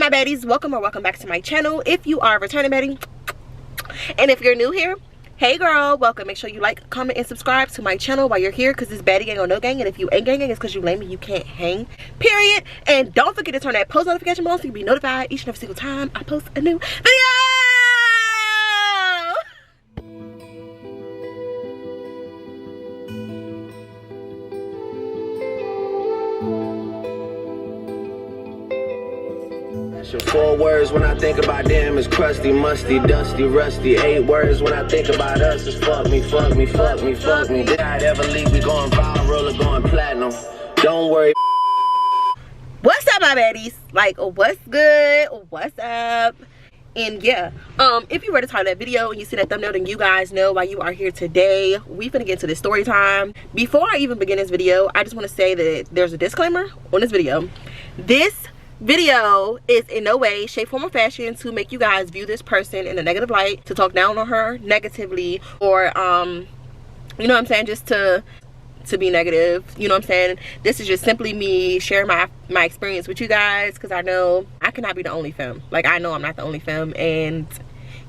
my baddies? Welcome or welcome back to my channel. If you are a returning baddie, and if you're new here, hey girl, welcome. Make sure you like, comment, and subscribe to my channel while you're here, because this baddie gang or no gang, and if you ain't gang, it's because you lame and you can't hang, period. And don't forget to turn that post notification bell so you can be notified each and every single time I post a new video. Four words when I think about them is crusty, musty, dusty, rusty. 8 words when I think about us is fuck me, fuck me, fuck me, fuck me. Did I ever leave? We going viral or going platinum? Don't worry. What's up, my baddies? Like, what's good? What's up? And yeah, if you read the title of that video and you see that thumbnail, then you guys know why you are here today. We finna get into this story time. Before I even begin this video, I just want to say that there's a disclaimer on this video. This video is in no way, shape, form, or fashion to make you guys view this person in a negative light, to talk down on her negatively, or you know what I'm saying, just to be negative. You know what I'm saying? This is just simply me sharing my experience with you guys, because I know I cannot be the only femme. Like, I know I'm not the only femme, and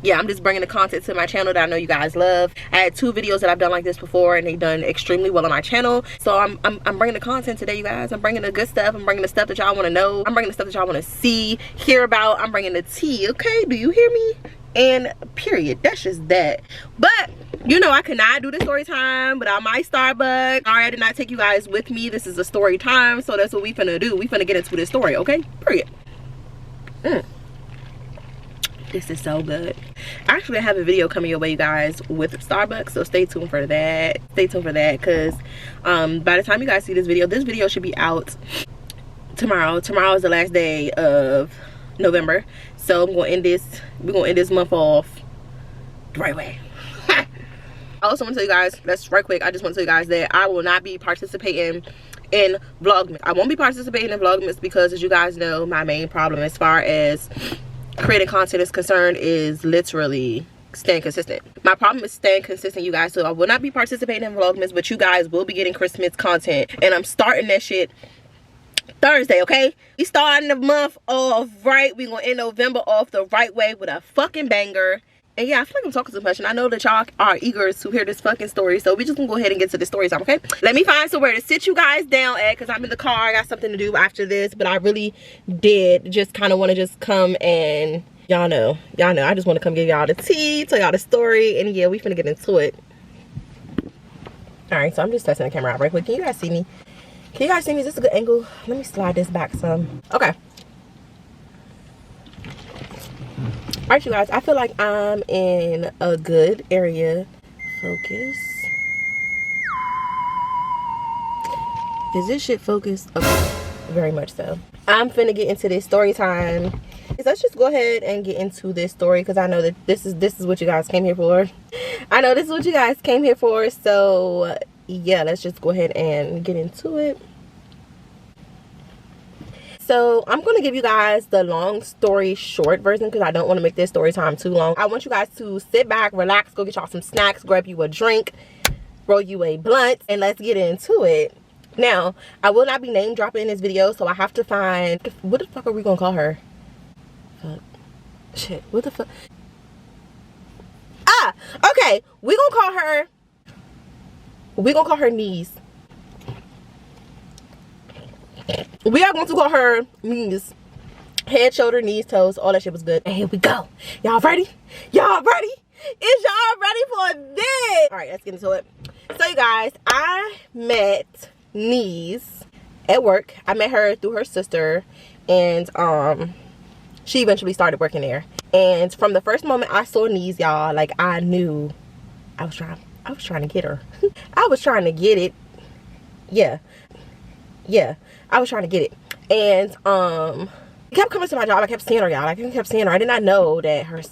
yeah, I'm just bringing the content to my channel that I know you guys love. I had 2 videos that I've done like this before, and they've done extremely well on my channel. So I'm bringing the content today, you guys. I'm bringing the good stuff. I'm bringing the stuff that y'all want to know. I'm bringing the stuff that y'all want to see, hear about. I'm bringing the tea, okay? Do you hear me? And period. That's just that. But you know, I cannot do the story time without my Starbucks. Sorry, I did not take you guys with me. This is a story time, so that's what we finna do. We finna get into this story, okay? Period. This is so good. Actually, I have a video coming your way, you guys, with Starbucks, so stay tuned for that. Stay tuned for that, because by the time you guys see this video should be out tomorrow. Tomorrow is the last day of November, so we're gonna end this month off the right way. I also want to tell you guys, that's right quick, I just want to tell you guys that I will not be participating in Vlogmas. I won't be participating in Vlogmas because, as you guys know, my main problem as far as creating content is concerned is literally staying consistent. My problem is staying consistent, you guys. So I will not be participating in Vlogmas, but you guys will be getting Christmas content, and I'm starting that shit Thursday, okay? We starting the month off right. We gonna end November off the right way with a fucking banger. And yeah, I feel like I'm talking too much, and I know that y'all are eager to hear this fucking story, so we just gonna go ahead and get to the story time, okay? Let me find somewhere to sit you guys down at, because I'm in the car. I got something to do after this, but I really did just kind of want to just come and y'all know, I just want to come give y'all the tea, tell y'all the story, and yeah, we finna get into it. All right, so I'm just testing the camera out right quick. Can you guys see me? Can you guys see me? Is this a good angle? Let me slide this back some. Okay. All right, you guys, I feel like I'm in a good area. Focus. Is this shit focused? Okay, very much so. I'm finna get into this story time. Let's just go ahead and get into this story, because I know that this is what you guys came here for. I know this is what you guys came here for, so yeah, let's just go ahead and get into it. So I'm going to give you guys the long story short version, because I don't want to make this story time too long. I want you guys to sit back, relax, go get y'all some snacks, grab you a drink, roll you a blunt, and let's get into it. Now, I will not be name dropping in this video, so I have to find, what the fuck are we going to call her? Fuck. Shit, what the fuck? Ah, okay, we're going to call her Knees. We are going to call her knees. Head, shoulder, knees, toes, all that shit was good. And here we go. Y'all ready? Y'all ready? Is y'all ready for this? All right, let's get into it. So you guys, I met Knees at work. I met her through her sister, and she eventually started working there. And from the first moment I saw Knees, y'all, like, I knew I was trying to get her. I was trying to get it. Yeah, I was trying to get it. And she kept coming to my job. I kept seeing her, y'all. I kept seeing her. I did not know that her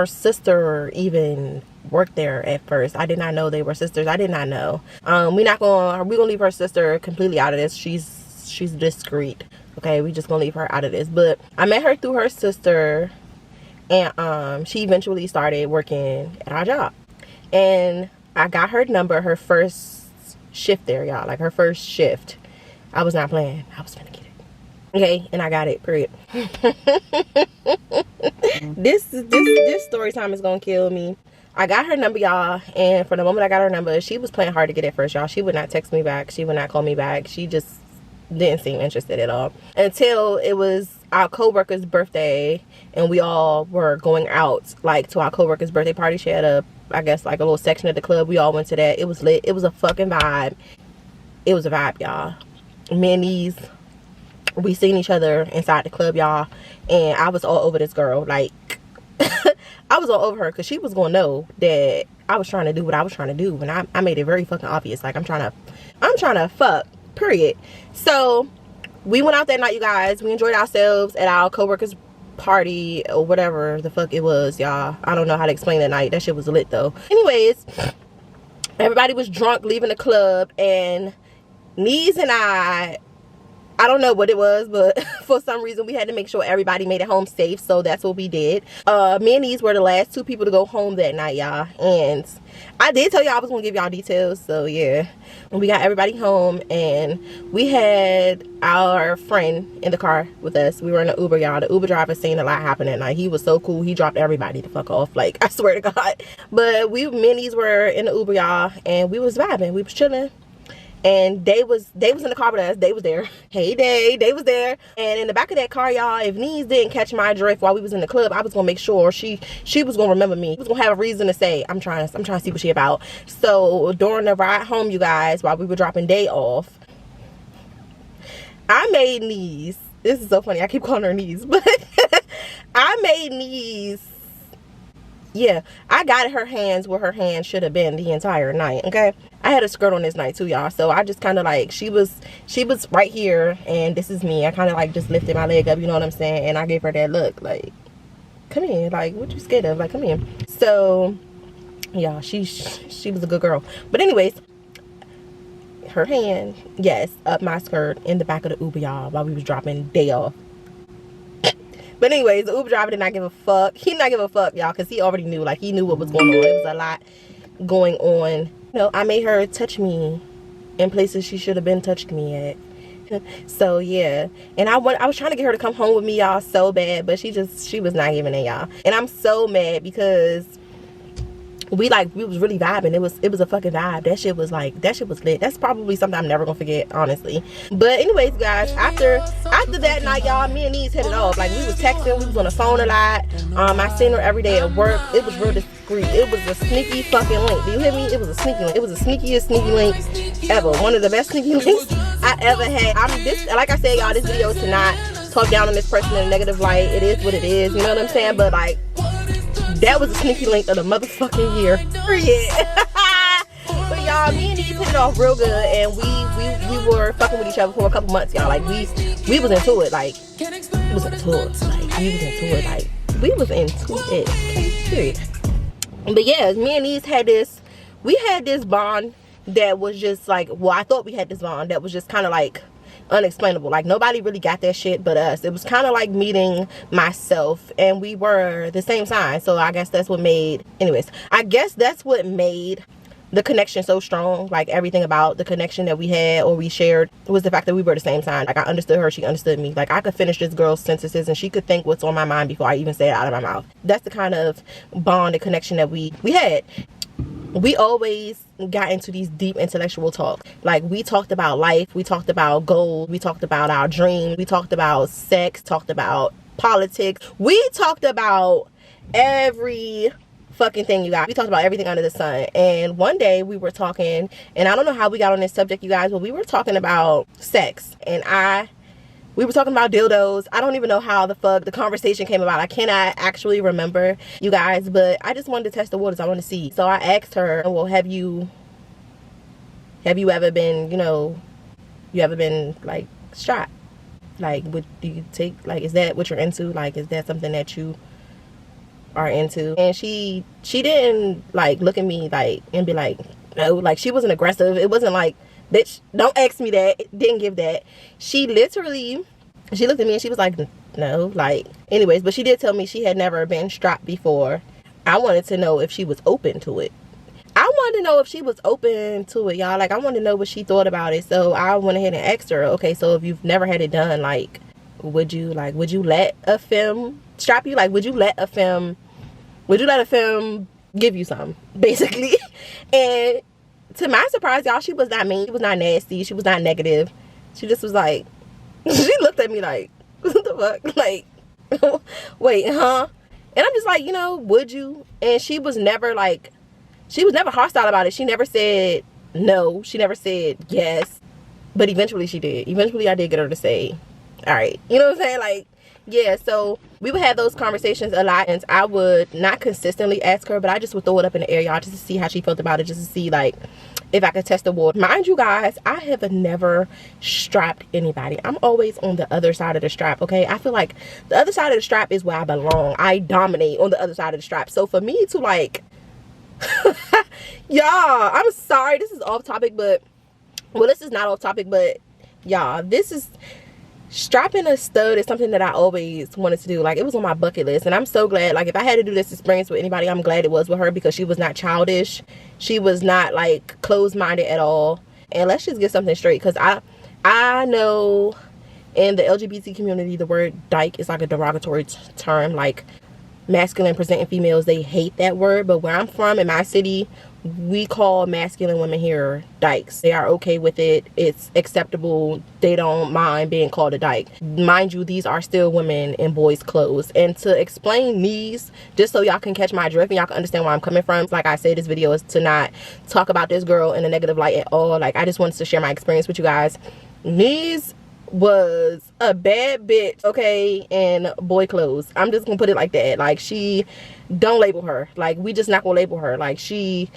sister even worked there at first. I did not know they were sisters. I did not know. We're gonna leave her sister completely out of this. She's discreet, okay? We just gonna leave her out of this. But I met her through her sister, and she eventually started working at our job. And I got her number, her first shift there, y'all. Like, her first shift. I was not playing. I was finna get it. Okay, and I got it, period. This story time is gonna kill me. I got her number, y'all, and from the moment I got her number, she was playing hard to get at first, y'all. She would not text me back. She would not call me back. She just didn't seem interested at all. Until it was our co-worker's birthday, and we all were going out, like, to our co-worker's birthday party. She had a, I guess, like, a little section of the club. We all went to that. It was lit. It was a fucking vibe. It was a vibe, y'all. Me and these, we seen each other inside the club, y'all, and I was all over this girl. Like, I was all over her, because she was gonna know that I was trying to do what I was trying to do, and I made it very fucking obvious. Like, I'm trying to fuck, period. So we went out that night, you guys. We enjoyed ourselves at our co-workers party, or whatever the fuck it was, y'all. I don't know how to explain that night. That shit was lit though. Anyways, everybody was drunk leaving the club, and Niece and I don't know what it was, but for some reason we had to make sure everybody made it home safe, so that's what we did. Me and these were the last two people to go home that night, y'all, and I did tell y'all I was gonna give y'all details, so yeah. And we got everybody home, and we had our friend in the car with us. We were in an Uber, y'all. The Uber driver seen a lot happen that night. He was so cool. He dropped everybody the fuck off, like, I swear to God. But me and these were in the Uber, y'all, and we was vibing. We was chilling. And they was in the car with us. They was there. Hey, they was there. And in the back of that car, y'all, if Niece didn't catch my drift while we was in the club, I was gonna make sure she was gonna remember me. She was gonna have a reason to say, I'm trying to see what she about. So during the ride home, you guys, while we were dropping Day off, I made Niece, this is so funny, I keep calling her Niece, but I made Niece, yeah, I got her hands where her hands should have been the entire night, okay? I had a skirt on this night too, y'all, so I just kind of like, she was right here, and this is me. I kind of like just lifted my leg up, you know what I'm saying? And I gave her that look, like, come here, like, what you scared of? Like, come here. So, yeah, she was a good girl. But anyways, her hand, yes, up my skirt in the back of the Uber, y'all, while we was dropping Day off. But anyways, the Uber driver did not give a fuck. He did not give a fuck, y'all, because he already knew. Like, he knew what was going on. It was a lot going on. You know, I made her touch me in places she should have been touched me at. So, yeah. And I was trying to get her to come home with me, y'all, so bad. But she was not giving it, y'all. And I'm so mad because we was really vibing. It was a fucking vibe. That shit was lit. That's probably something I'm never gonna forget, honestly. But anyways, guys, after that night, y'all, me and Niece hit it off. Like, we was texting, we was on the phone a lot. I seen her every day at work. It was real discreet. It was a sneaky fucking link. Do you hear me? It was a sneaky link. It was the sneakiest sneaky link ever. One of the best sneaky links I ever had. Like I said, y'all, this video is to not talk down on this person in a negative light. It is what it is, you know what I'm saying? But like, that was a sneaky link of the motherfucking year. Period. But y'all, me and Niece hit it off real good, and we were fucking with each other for a couple months, y'all. Like, we was into it. Like, we was into it. Okay, period. But yeah, me and Niece had this bond that was just like, well, I thought we had this bond that was just kind of like unexplainable. Like, nobody really got that shit but us. It was kind of like meeting myself, and we were the same sign. So I guess that's what made the connection so strong. Like, everything about the connection that we had or we shared was the fact that we were the same sign. Like, I understood her, she understood me. Like, I could finish this girl's sentences and she could think what's on my mind before I even say it out of my mouth. That's the kind of bond and connection that we had. We always got into these deep intellectual talks. Like, we talked about life, we talked about goals, we talked about our dreams, we talked about sex, talked about politics. We talked about every fucking thing, you guys. We talked about everything under the sun. And one day we were talking, and I don't know how we got on this subject, you guys, but we were talking about sex, and we were talking about dildos. I don't even know how the fuck the conversation came about. I cannot actually remember, you guys, but I just wanted to test the waters. I want to see. So I asked her, well, have you ever been, like, shot? Like, what do you take? Like, is that what you're into? Like, is that something that you are into? And she didn't, like, look at me, like, and be like, no. Like, she wasn't aggressive. It wasn't like, bitch, don't ask me that. Didn't give that. She looked at me and she was like, no. Like, anyways, but she did tell me she had never been strapped before. I wanted to know if she was open to it. Y'all. Like, I wanted to know what she thought about it. So I went ahead and asked her, okay, so if you've never had it done, like, would you let a femme strap you? Like, would you let a femme give you some, basically? And to my surprise, y'all, she was not mean, she was not nasty, she was not negative. She just was like, she looked at me like, what the fuck? Like, wait, huh? And I'm just like, you know, would you? And she was never like, she was never hostile about it. She never said no, she never said yes, but eventually she did. Eventually I did get her to say, all right, you know what I'm saying? Like, yeah. So we would have those conversations a lot, and I would not consistently ask her, but I just would throw it up in the air, y'all, just to see how she felt about it, just to see like if I could test the water. Mind you guys, I have never strapped anybody. I'm always on the other side of the strap, okay? I feel like the other side of the strap is where I belong. I dominate on the other side of the strap. So for me to like y'all, I'm sorry, this is off topic, but well, this is not off topic, but y'all, this is strapping a stud is something that I always wanted to do. Like, it was on my bucket list, and I'm so glad, like, if I had to do this experience with anybody, I'm glad it was with her, because she was not childish, she was not like closed-minded at all. And let's just get something straight, because I know in the LGBT community the word dyke is like a derogatory term. Like, masculine presenting females, they hate that word, but where I'm from, in my city, we call masculine women here dykes. They are okay with it. It's acceptable. They don't mind being called a dyke. Mind you, these are still women in boys' clothes. And to explain these, just so y'all can catch my drift and y'all can understand where I'm coming from, like I said, this video is to not talk about this girl in a negative light at all. Like, I just wanted to share my experience with you guys. These was a bad bitch, okay, in boy clothes. I'm just gonna put it like that. Like, she, don't label her. Like, we just not gonna label her. Like, she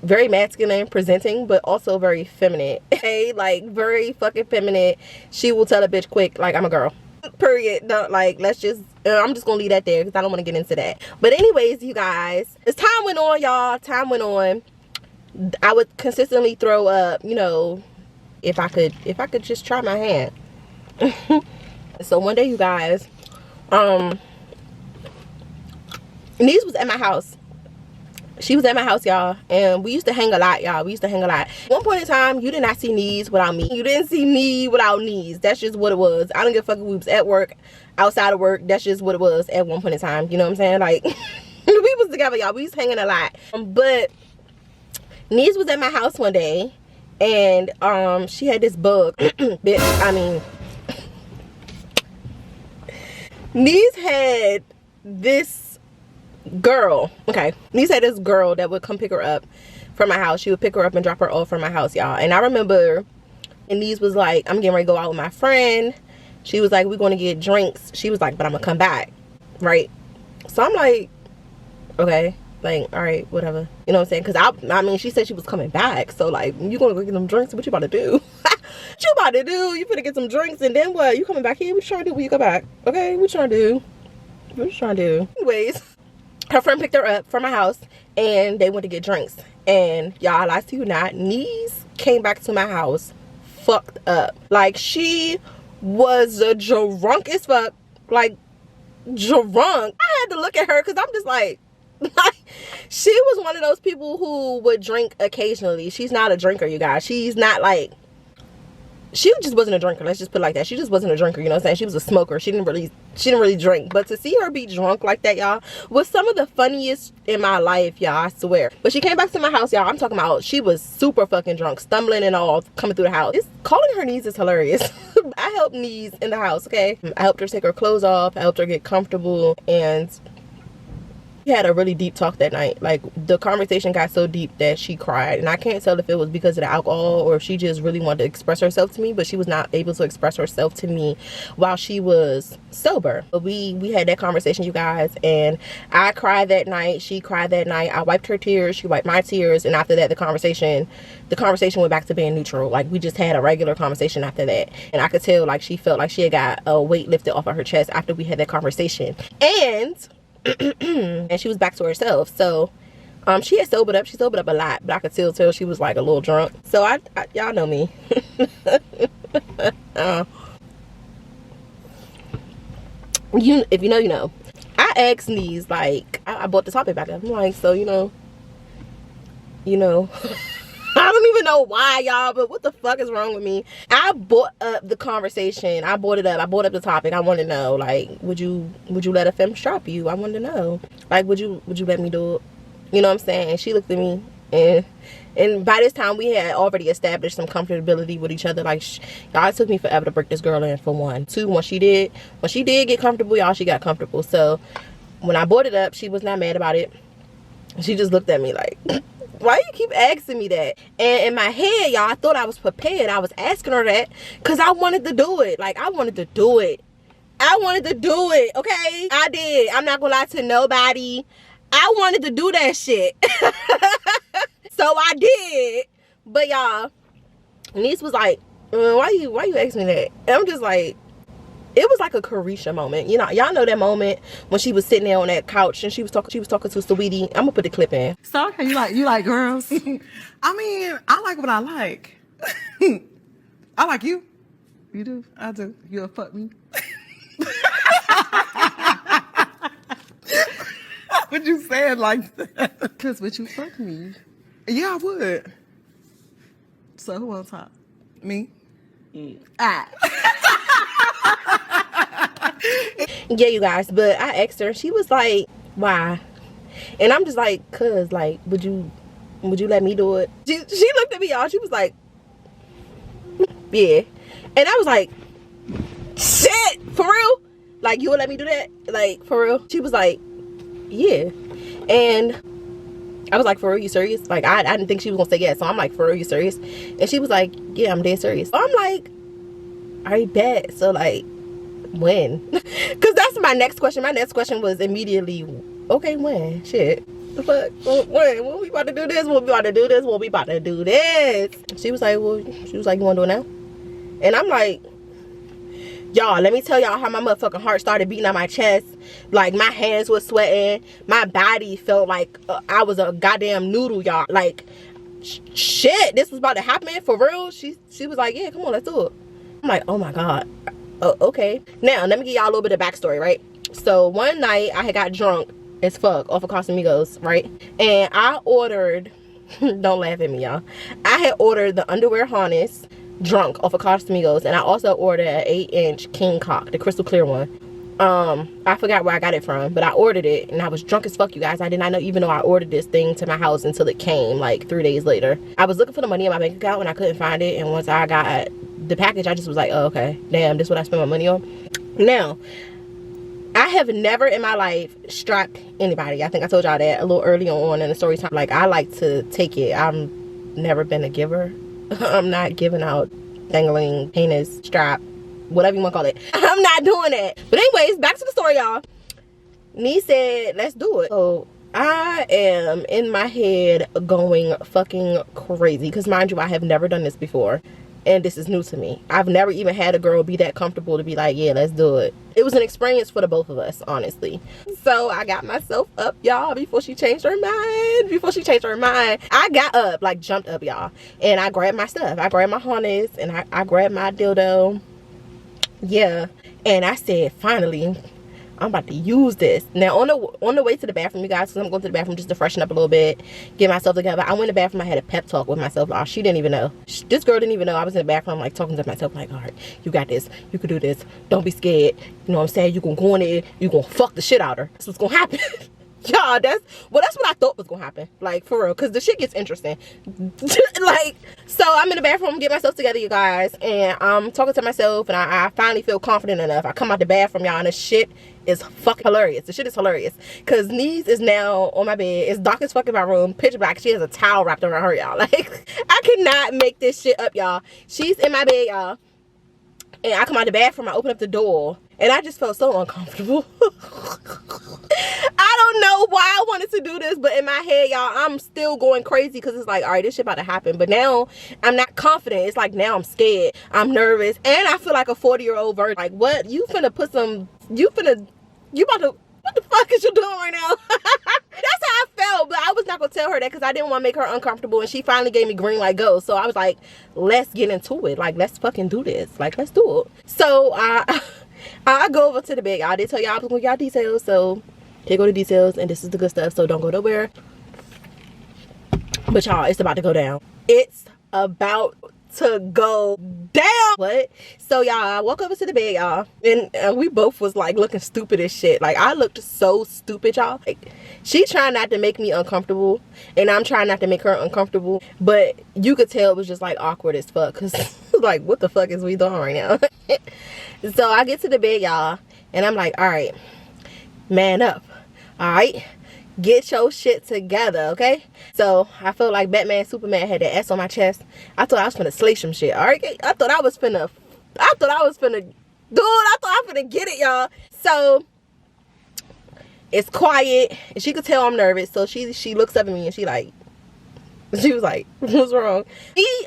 very masculine presenting, but also very feminine, okay? Like, very fucking feminine. She will tell a bitch quick, like, I'm a girl, period. Don't, like, let's just I'm just gonna leave that there, because I don't want to get into that. But anyways, you guys, as time went on, y'all, time went on, I would consistently throw up, you know, if I could just try my hand. So one day, you guys, Niece was at my house. She was at my house, y'all, and we used to hang a lot, y'all. We used to hang a lot. At one point in time, you did not see Niece without me. You didn't see me without Niece. That's just what it was. I don't give a fuck if we was at work, outside of work. That's just what it was at one point in time. You know what I'm saying? Like, we was together, y'all. We was hanging a lot. But Niece was at my house one day, and she had this bug. Bitch, I mean, Niece had this girl, okay, Niece had this girl that would come pick her up from my house. She would pick her up and drop her off from my house, y'all. And I remember, and Niece was like, I'm getting ready to go out with my friend. She was like, we're going to get drinks. She was like, but I'm gonna come back, right? So I'm like, okay, like, all right, whatever, you know what I'm saying? Because I mean, she said she was coming back, so like, you gonna go get them drinks? What you about to do? What you about to do? You finna get some drinks, and then what? You coming back here? What you trying to do when you go back? Okay, what you trying to do? What you trying to do? Anyways, her friend picked her up from my house, and they went to get drinks. And y'all, I lie to you not, Niece came back to my house fucked up. Like, she was drunk as fuck. Like, drunk. I had to look at her, because I'm just like she was one of those people who would drink occasionally. She's not a drinker, you guys. She's not like, she just wasn't a drinker. Let's just put it like that. She just wasn't a drinker, you know what I'm saying? She was a smoker. She didn't really drink. But to see her be drunk like that, y'all, was some of the funniest in my life, y'all, I swear. But she came back to my house, y'all. I'm talking about, she was super fucking drunk, stumbling and all, coming through the house. Calling her Niece is hilarious. I helped Niece in the house, okay? I helped her take her clothes off. I helped her get comfortable, and we had a really deep talk that night. Like, the conversation got so deep that she cried, and I can't tell if it was because of the alcohol or if she just really wanted to express herself to me, but she was not able to express herself to me while she was sober. But we had that conversation, you guys, and I cried that night. She cried that night. I wiped her tears, she wiped my tears, and after that, the conversation went back to being neutral. Like, we just had a regular conversation after that, and I could tell, like, she felt like she had got a weight lifted off of her chest after we had that conversation. And and she was back to herself. So she had sobered up. She sobered up a lot, but I could still tell she was like a little drunk. So I y'all know me. If you know, you know. I asked Niece, like, I brought the topic back up. I'm like, so you know I don't even know why, y'all, but what the fuck is wrong with me? I brought up the conversation. I brought it up. I brought up the topic. I want to know, like, would you let a femme strap you? I want to know. Like, would you let me do it? You know what I'm saying? And she looked at me, and by this time we had already established some comfortability with each other. Like, y'all, it took me forever to break this girl in, for one. Two, when she did get comfortable, y'all, she got comfortable. So when I brought it up, she was not mad about it. She just looked at me like, why you keep asking me that? And in my head, y'all, I thought I was prepared. I was asking her that because I wanted to do it. Like, I wanted to do it. I wanted to do it, okay? I did. I'm not gonna lie to nobody. I wanted to do that shit. So I did. But y'all, niece was like, why you asking me that? And I'm just like, it was like a Carisha moment. You know, y'all know that moment when she was sitting there on that couch and she was talking to Sweetie. I'm gonna put the clip in. So okay, you like girls? I mean, I like what I like. I like you. You do? I do. You'll fuck me. What you saying like that? Cause would you fuck me? Yeah, I would. So who on top? Me? Yeah, you guys, but I asked her, she was like, why? And I'm just like, cause, like, would you let me do it? She looked at me, y'all, she was like, yeah. And I was like, shit, for real? Like, you would let me do that? Like, for real? She was like, yeah. And I was like, for real, you serious? Like, I didn't think she was gonna say yes. So I'm like, for real, you serious? And she was like, yeah, I'm dead serious. So I'm like, all right, bet. So, like, when? Because that's my next question. My next question was immediately, okay, when? Shit. The fuck? When we about to do this? When we about to do this? When we about to do this? She was like, you want to do it now? And I'm like, y'all, let me tell y'all how my motherfucking heart started beating on my chest. Like, my hands was sweating. My body felt like I was a goddamn noodle, y'all. Like, shit, this was about to happen for real. She was like, yeah, come on, let's do it. I'm like, oh my God. Okay. Now, let me give y'all a little bit of backstory, right? So, one night, I had got drunk as fuck off of Casamigos, right? And I ordered, don't laugh at me, y'all. I had ordered the underwear harness drunk off of Casamigos, and I also ordered an 8-inch king cock, the crystal clear one. I forgot where I got it from, but I ordered it, and I was drunk as fuck, you guys. I did not even know I ordered this thing to my house until it came, like, 3 days later. I was looking for the money in my bank account, and I couldn't find it, and once I got the package, I just was like, oh, okay, damn, this is what I spent my money on. Now, I have never in my life strapped anybody. I think I told y'all that a little early on in the story time. Like, I like to take it. I've never been a giver. I'm not giving out dangling penis strap, whatever you want to call it. I'm not doing that. But anyways, back to the story, y'all. Nee said, let's do it. So I am in my head going fucking crazy, because mind you, I have never done this before, and this is new to me. I've never even had a girl be that comfortable to be like, yeah, let's do it. It was an experience for the both of us, honestly. So I got myself up, y'all, before she changed her mind. I got up, like, jumped up, y'all, and I grabbed my stuff. I grabbed my harness, and I grabbed my dildo. Yeah. And I said, finally, I'm about to use this. Now, on the way to the bathroom, you guys, because I'm going to the bathroom just to freshen up a little bit, get myself together. I went in the bathroom. I had a pep talk with myself. Oh, she didn't even know. This girl didn't even know I was in the bathroom, like, talking to myself, like, all right, you got this. You can do this. Don't be scared. You know what I'm saying? You gonna go in there. You gonna fuck the shit out of her. That's what's gonna happen. Y'all, that's what I thought was gonna happen, like, for real, because the shit gets interesting. Like, so I'm in the bathroom, get myself together, you guys, and I'm talking to myself, and I finally feel confident enough. I come out the bathroom, y'all, and the shit is fucking hilarious. The shit is hilarious, because Niece is now on my bed. It's dark as fuck in my room, pitch black. She has a towel wrapped around her, y'all. Like, I cannot make this shit up, y'all. She's in my bed, y'all, and I come out the bathroom, I open up the door, and I just felt so uncomfortable. I don't know why I wanted to do this, but in my head, y'all, I'm still going crazy, because it's like, all right, this shit about to happen. But now I'm not confident. It's like, now I'm scared, I'm nervous, and I feel like a 40-year-old virgin. Like, what? You about to, what the fuck is you doing right now? That's how I felt, but I was not gonna tell her that, because I didn't want to make her uncomfortable, and she finally gave me green light go. So I was like, let's get into it. Like, let's fucking do this. Like, let's do it. So I go over to the bed. I did tell y'all I was gonna give y'all details, so here go the details, and this is the good stuff, so don't go nowhere. But y'all, it's about to go down. It's about to go down. What? So y'all, I woke up into the bed, y'all, and we both was like looking stupid as shit. Like I looked so stupid, y'all. Like she trying not to make me uncomfortable, and I'm trying not to make her uncomfortable, but you could tell it was just like awkward as fuck, because like what the fuck is we doing right now? So I get to the bed, y'all, and I'm like, all right, man up, all right, get your shit together, okay? So I felt like Batman, Superman had the S on my chest. I thought I was finna slay some shit, all right? I thought I was finna get it, y'all. So it's quiet, and she could tell I'm nervous. So she looks up at me and she was like, what's wrong?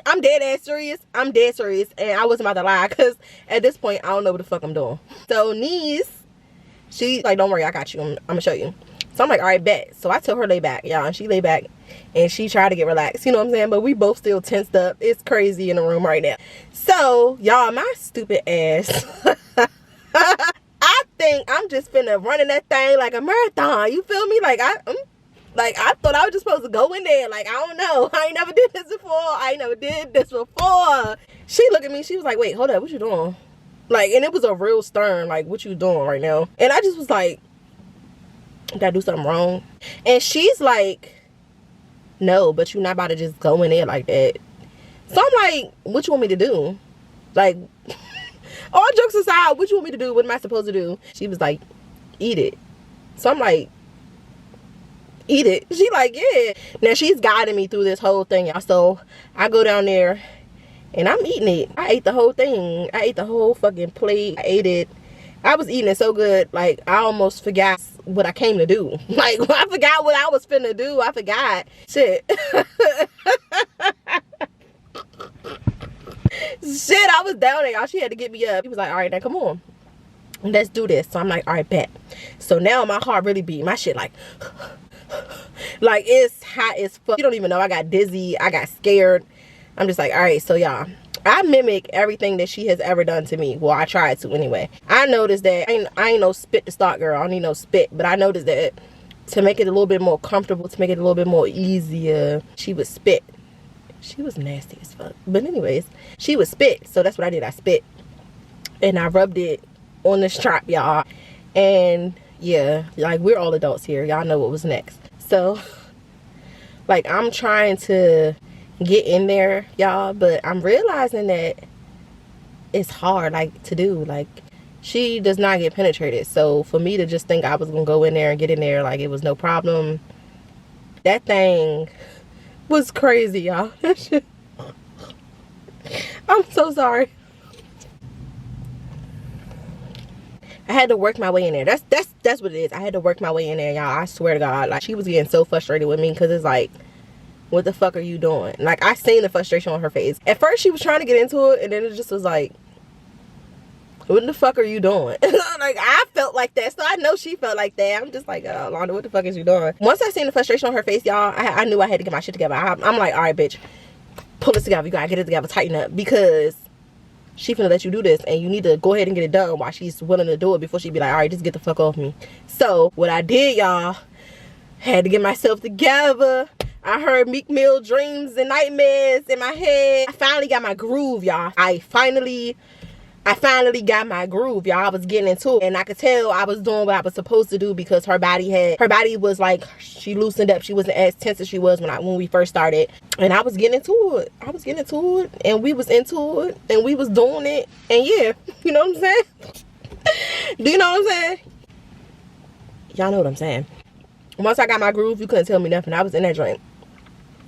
I'm dead ass serious. I'm dead serious, and I wasn't about to lie, because at this point I don't know what the fuck I'm doing. So niece, she like, don't worry, I got you. I'm gonna show you. So I'm like, all right, bet. So I tell her lay back, y'all, and she lay back, and she tried to get relaxed, you know what I'm saying? But we both still tensed up. It's crazy in the room right now. So y'all, my stupid ass, I think I'm just finna running that thing like a marathon. You feel me? Like I thought I was just supposed to go in there. Like, I don't know. I ain't never did this before. She looked at me. She was like, wait, hold up. What you doing? Like, and it was a real stern, like, what you doing right now? And I just was like, did I do something wrong? And she's like, no, but you're not about to just go in there like that. So I'm like, what you want me to do? Like, all jokes aside, what you want me to do? What am I supposed to do? She was like, eat it. So I'm like, eat it? She like, yeah. Now she's guiding me through this whole thing, y'all. So I go down there and I'm eating it. I ate the whole thing. I ate the whole fucking plate. I ate it. I was eating it so good, like I almost forgot what I came to do. Like I forgot what I was finna do. I forgot. Shit. Shit, I was down there, y'all. She had to get me up. He was like, all right, now come on, let's do this. So I'm like, all right, bet. So now my heart really beat. My shit like it's hot as fuck. You don't even know. I got dizzy. I got scared. I'm just like, all right, so y'all, I mimic everything that she has ever done to me. Well, I tried to anyway. I noticed that I ain't no spit to start, girl. I don't need no spit. But I noticed that to make it a little bit more comfortable, to make it a little bit more easier, she would spit. She was nasty as fuck. But anyways, she would spit. So that's what I did. I spit. And I rubbed it on the strap, y'all. And yeah, like we're all adults here. Y'all know what was next. So like I'm trying to get in there, y'all, but I'm realizing that it's hard, like, to do. Like, she does not get penetrated. So for me to just think I was gonna go in there and get in there like it was no problem, that thing was crazy, y'all. That shit, I'm so sorry. I had to work my way in there. That's what it is. I had to work my way in there, y'all. I swear to God. Like, she was getting so frustrated with me, because it's like, what the fuck are you doing? Like, I seen the frustration on her face. At first she was trying to get into it, and then it just was like, what the fuck are you doing? Like, I felt like that, so I know she felt like that. I'm just like, oh, Londa, what the fuck is you doing? Once I seen the frustration on her face, y'all, I knew I had to get my shit together. I'm like, all right, bitch, pull this together. You gotta get it together, tighten up, because she finna let you do this, and you need to go ahead and get it done while she's willing to do it, before she be like, all right, just get the fuck off me. So what I did, y'all, had to get myself together. I heard Meek Mill dreams and nightmares in my head. I finally got my groove, y'all. I finally got my groove, y'all. I was getting into it, and I could tell I was doing what I was supposed to do, because her body was like, she loosened up. She wasn't as tense as she was when we first started. And I was getting into it. And we was into it, and we was doing it. And yeah, you know what I'm saying? Do you know what I'm saying? Y'all know what I'm saying. Once I got my groove, you couldn't tell me nothing. I was in that joint.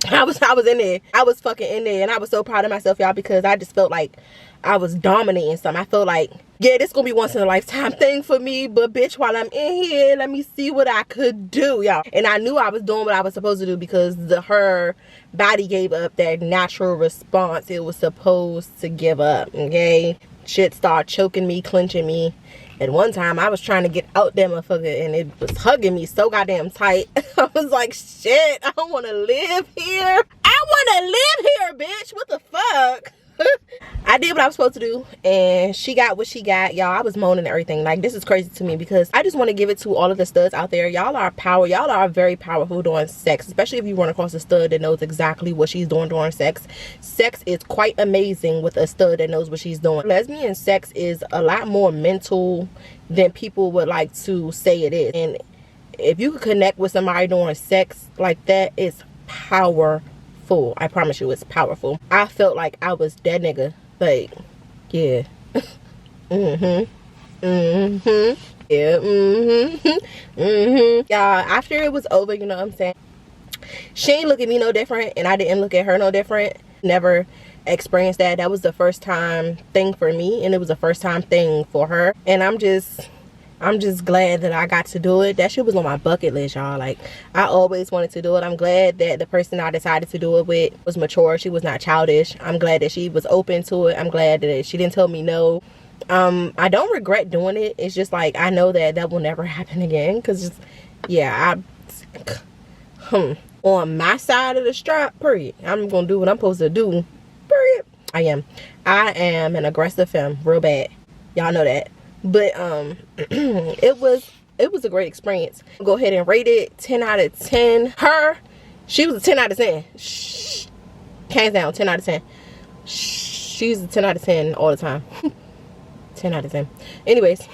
I was in there. I was fucking in there, and I was so proud of myself, y'all, because I just felt like I was dominating something. I felt like, yeah, this gonna be once in a lifetime thing for me, but bitch, while I'm in here, let me see what I could do, y'all. And I knew I was doing what I was supposed to do, because her body gave up that natural response it was supposed to give up, okay? Shit started choking me, clenching me. At one time, I was trying to get out that motherfucker, and it was hugging me so goddamn tight. I was like, shit, I don't want to live here. I want to live here, bitch. What the fuck? I did what I was supposed to do, and she got what she got. Y'all, I was moaning and everything. Like, this is crazy to me because I just want to give it to all of the studs out there. Y'all are power. Y'all are very powerful during sex, especially if you run across a stud that knows exactly what she's doing during sex. Sex is quite amazing with a stud that knows what she's doing. Lesbian sex is a lot more mental than people would like to say it is. And if you could connect with somebody during sex like that, it's powerful. I promise you, it's powerful. I felt like I was that nigga. Like, yeah. Yeah. Yeah. Y'all, after it was over, you know what I'm saying, she ain't look at me no different, and I didn't look at her no different. Never experienced that. That was the first time thing for me, and it was the first time thing for her. And I'm just glad that I got to do it. That shit was on my bucket list, y'all. Like, I always wanted to do it. I'm glad that the person I decided to do it with was mature. She was not childish. I'm glad that she was open to it. I'm glad that she didn't tell me no. I don't regret doing it. It's just like, I know that that will never happen again, because yeah, on my side of the strap, period, I'm gonna do what I'm supposed to do, period. I am an aggressive femme, real bad. Y'all know that. But it was a great experience. Go ahead and rate it 10 out of 10. She was a 10 out of 10. Hands down, 10 out of 10. She's a 10 out of 10 all the time. 10 out of 10. Anyways,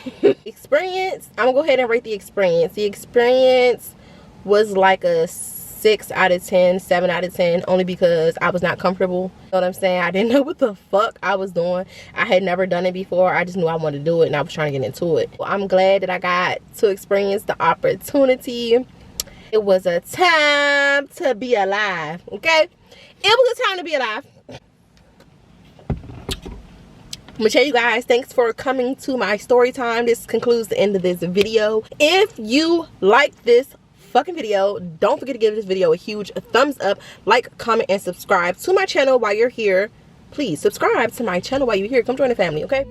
experience. I'm gonna go ahead and rate the experience. The experience was like a 6 out of 10, 7 out of 10, only because I was not comfortable. You know what I'm saying? I didn't know what the fuck I was doing. I had never done it before. I just knew I wanted to do it, and I was trying to get into it. Well, I'm glad that I got to experience the opportunity. It was a time to be alive, okay? It was a time to be alive. I'm gonna tell you guys, thanks for coming to my story time. This concludes the end of this video. If you like this fucking video, don't forget to give this video a huge thumbs up, like, comment, and subscribe to my channel while you're here. Please subscribe to my channel while you're here. Come join the family, okay?